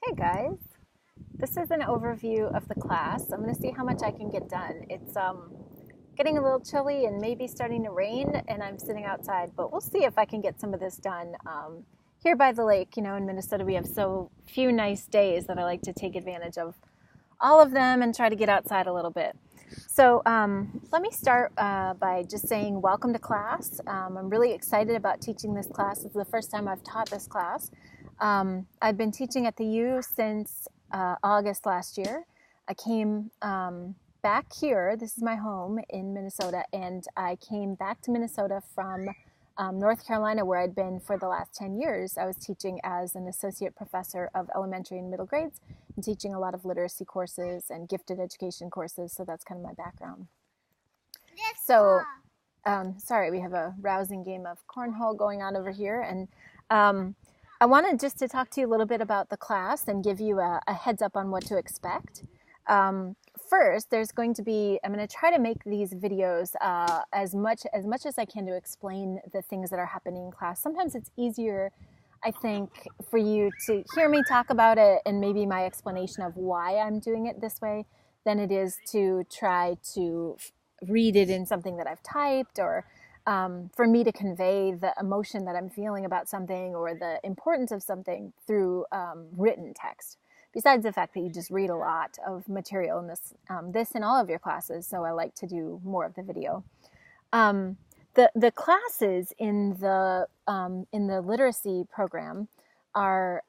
Hey guys, this is an overview of the class. I'm going to see how much I can get done. It's getting a little chilly and maybe starting to rain, and I'm sitting outside, but we'll see if I can get some of this done. Here by the lake, in Minnesota, we have so few nice days that I like to take advantage of all of them and try to get outside a little bit. So let me start by just saying welcome to class. I'm really excited about teaching this class. It's the first time I've taught this class. I've been teaching at the U since August last year. I came back here. This is my home in Minnesota, and I came back to Minnesota from North Carolina, where I'd been for the last 10 years. I was teaching as an associate professor of elementary and middle grades and teaching a lot of literacy courses and gifted education courses, so that's kind of my background. So, sorry, we have a rousing game of cornhole going on over here, and I wanted just to talk to you a little bit about the class and give you a heads up on what to expect. First, there's going to be, I'm going to try to make these videos as much as I can to explain the things that are happening in class. Sometimes it's easier, I think, for you to hear me talk about it and maybe my explanation of why I'm doing it this way than it is to try to read it in something that I've typed, or for me to convey the emotion that I'm feeling about something or the importance of something through written text. Besides the fact that you just read a lot of material in this and all of your classes, so I like to do more of the video. The classes in the literacy program are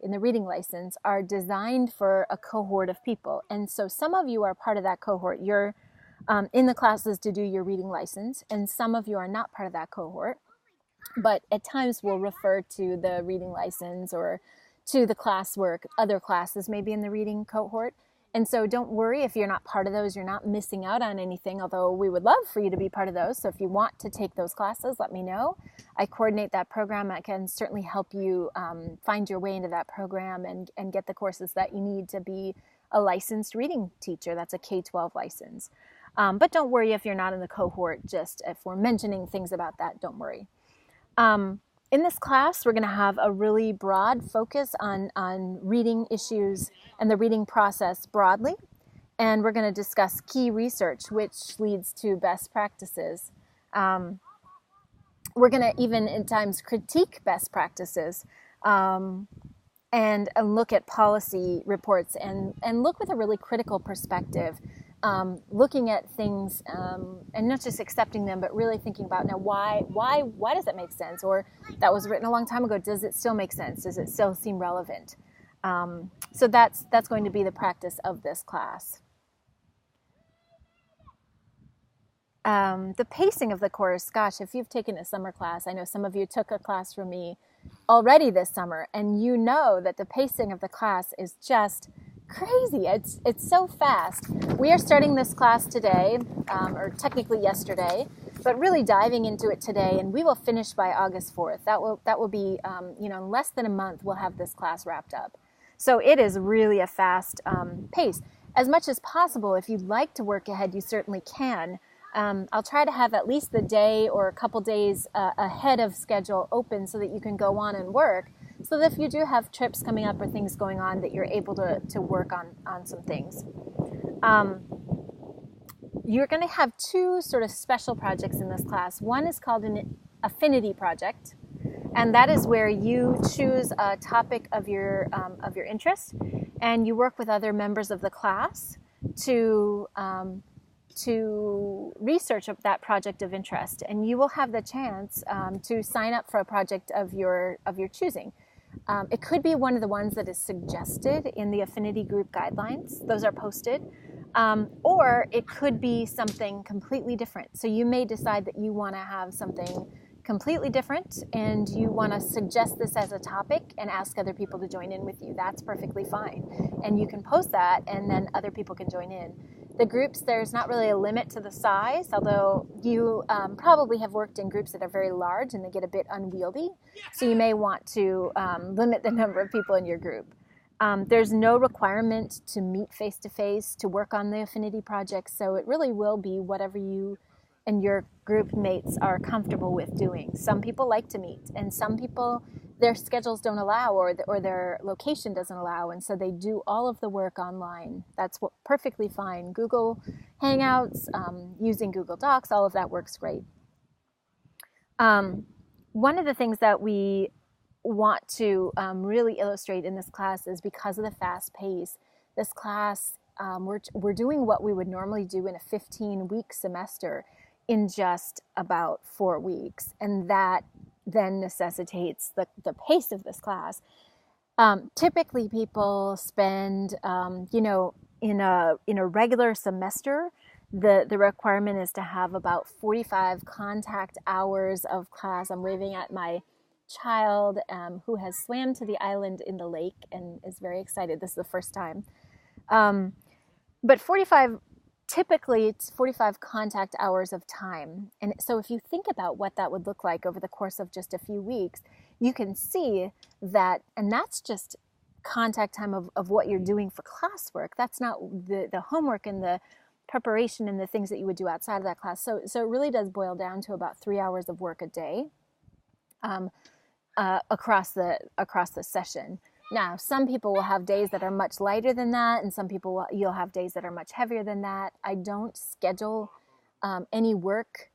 in the reading license are designed for a cohort of people, and so some of you are part of that cohort. You're in the classes to do your reading license, and some of you are not part of that cohort, but at times we'll refer to the reading license or to the classwork, other classes maybe in the reading cohort. And so don't worry if you're not part of those, you're not missing out on anything, although we would love for you to be part of those. So if you want to take those classes, let me know. I coordinate that program. I can certainly help you find your way into that program and get the courses that you need to be a licensed reading teacher. That's a K-12 license. But don't worry if you're not in the cohort, just if we're mentioning things about that, don't worry. In this class, we're going to have a really broad focus on reading issues and the reading process broadly. And we're going to discuss key research, which leads to best practices. We're going to even at times critique best practices and look at policy reports and look with a really critical perspective. Looking at things and not just accepting them, but really thinking about, now why does that make sense? Or that was written a long time ago. Does it still make sense? Does it still seem relevant? So that's going to be the practice of this class. The pacing of the course, gosh, if you've taken a summer class, I know some of you took a class from me already this summer, and you know that the pacing of the class is just crazy. It's so fast. We are starting this class today, or technically yesterday, but really diving into it today, and we will finish by August 4th. That will be, in less than a month, we'll have this class wrapped up. So it is really a fast pace. As much as possible, if you'd like to work ahead, you certainly can. I'll try to have at least the day or a couple days ahead of schedule open so that you can go on and work, so that if you do have trips coming up or things going on, that you're able to work on some things. You're going to have two sort of special projects in this class. One is called an affinity project, and that is where you choose a topic of your interest, and you work with other members of the class to research that project of interest, and you will have the chance to sign up for a project of your choosing. It could be one of the ones that is suggested in the affinity group guidelines. Those are posted. Or it could be something completely different. So you may decide that you want to have something completely different and you want to suggest this as a topic and ask other people to join in with you. That's perfectly fine. And you can post that and then other people can join in. The groups, there's not really a limit to the size, although you probably have worked in groups that are very large and they get a bit unwieldy. So you may want to limit the number of people in your group. There's no requirement to meet face-to-face to work on the affinity project, so it really will be whatever you and your group mates are comfortable with doing. Some people like to meet, and some people their schedules don't allow, or their location doesn't allow, and so they do all of the work online. That's perfectly fine. Google Hangouts, using Google Docs, all of that works great. One of the things that we want to really illustrate in this class is, because of the fast pace, this class, we're doing what we would normally do in a 15-week semester in just about 4 weeks, and that then necessitates the pace of this class. Typically, people spend, in a regular semester, the requirement is to have about 45 contact hours of class. I'm waving at my child, who has swam to the island in the lake and is very excited. This is the first time. But typically it's 45 contact hours of time. And so if you think about what that would look like over the course of just a few weeks, you can see that, and that's just contact time of what you're doing for classwork. That's not the homework and the preparation and the things that you would do outside of that class. So it really does boil down to about 3 hours of work a day, across the session. Now, some people will have days that are much lighter than that, and some people you'll have days that are much heavier than that. I don't schedule any work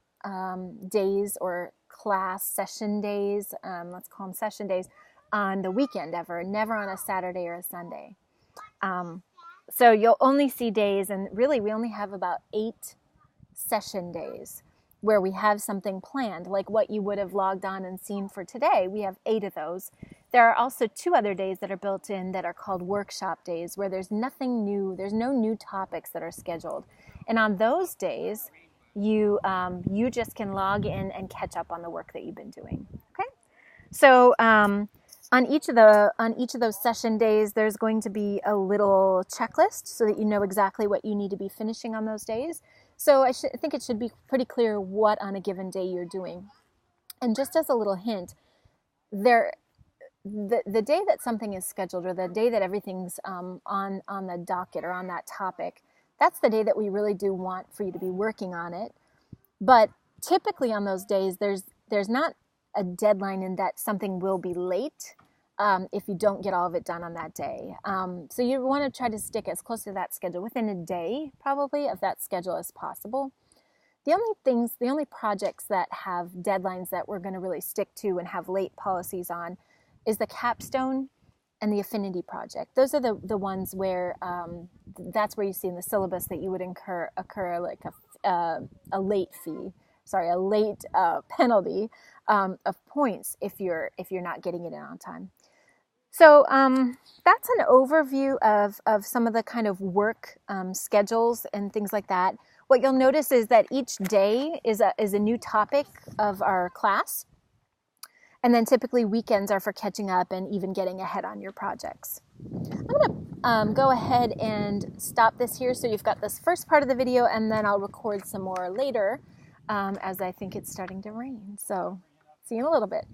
days or class session days, let's call them session days, on the weekend ever, never on a Saturday or a Sunday. So you'll only see days, and really we only have about 8 session days where we have something planned, like what you would have logged on and seen for today. We have 8 of those. There are also 2 other days that are built in that are called workshop days, where there's nothing new, there's no new topics that are scheduled. And on those days, you just can log in and catch up on the work that you've been doing. Okay? So on each of those session days, there's going to be a little checklist so that you know exactly what you need to be finishing on those days. So I think it should be pretty clear what on a given day you're doing. And just as a little hint, the day that something is scheduled, or the day that everything's on the docket or on that topic, that's the day that we really do want for you to be working on it. But typically on those days, there's not a deadline in that something will be late if you don't get all of it done on that day. So you want to try to stick as close to that schedule, within a day probably, of that schedule as possible. The only projects that have deadlines that we're going to really stick to and have late policies on is the capstone and the affinity project. Those are the ones where that's where you see in the syllabus that you would incur like a late penalty of points if you're not getting it in on time. So that's an overview of some of the kind of work schedules and things like that. What you'll notice is that each day is a new topic of our class. And then typically weekends are for catching up and even getting ahead on your projects. I'm going to go ahead and stop this here so you've got this first part of the video, and then I'll record some more later as I think it's starting to rain. So see you in a little bit.